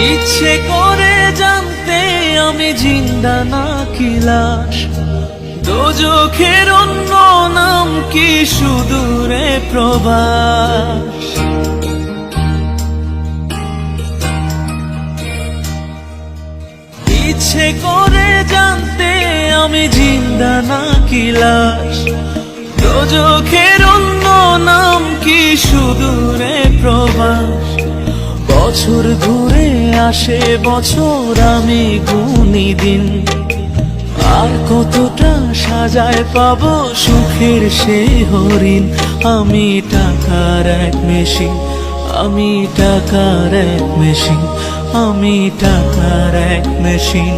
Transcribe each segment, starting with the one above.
ইচ্ছে করে জানতে আমি জিন্দা নাকি লাশ, দোজখের অন্য নাম কি সুদূরে প্রবাস। ইচ্ছে করে জানতে আমি জিন্দা নাকি লাশ, দোজখের অন্য নাম কি সুদূরে প্রবাস। বছর ঘুরে আসে বছর, আমি গুনি দিন, আর কতটা সাজায় পাবো সুখের সেই হরিণ। আমি টাকার এক মেশিন, আমি টাকার এক মেশিন, আমি টাকার এক মেশিন,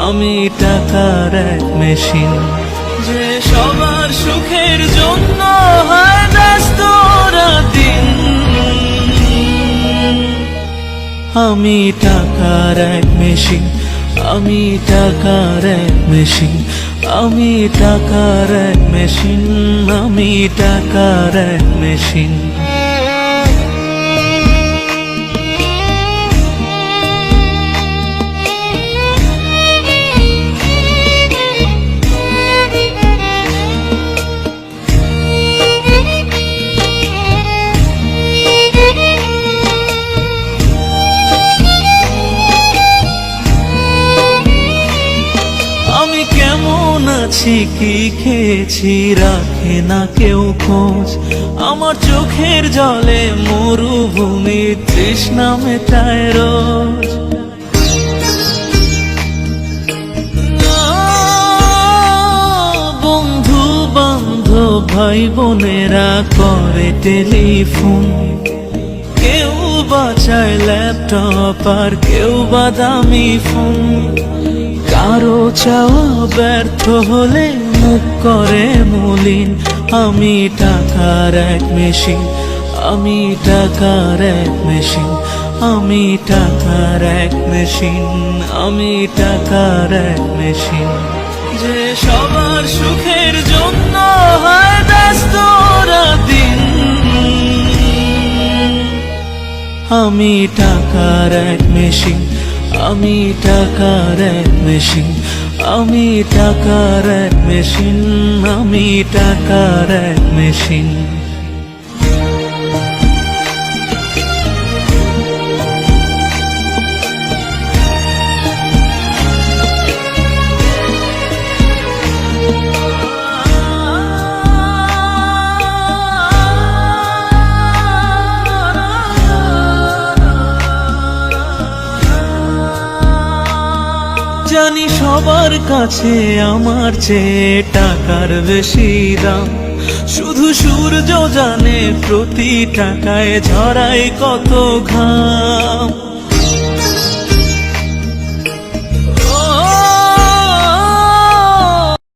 আমি টাকার এক মেশিন। যে সবার সুখের জন্য হয় ব্যস্ত রাতদিন। আমি টাকার এক মেশিন, আমি টাকার এক মেশিন, আমি টাকার এক মেশিন, আমি টাকার এক মেশিন। কেমন আছি কি খেয়েছি রাখে না কেউ খোঁজ, আমার চোখের জলে মরুভূমির তৃষ্ণা মেটায় রোজ। বন্ধু বান্ধব ভাই বোনেরা করে টেলিফোন, কেউ বাঁচায় ল্যাপটপ আর কেউ বা দামি ফোন। কারো চাওয়া ব্যর্থ হলে মুখ করে মলিন। আমি টাকার এক মেশিন, আমি টাকার এক মেশিন, আমি টাকার এক মেশিন, আমি টাকার এক মেশিন। যে সবার সুখের জন্য হয় ব্যস্ত রাতদিন। আমি টাকার এক মেশিন, আমি টাকার এক মেশিন, আমি টাকার এক মেশিন, আমি টাকার এক মেশিন। জানি সবার কাছে আমার চেয়ে টাকার বেশি দাম, শুধু সূর্য জানে প্রতি টাকায় ঝরায় কত ঘাম।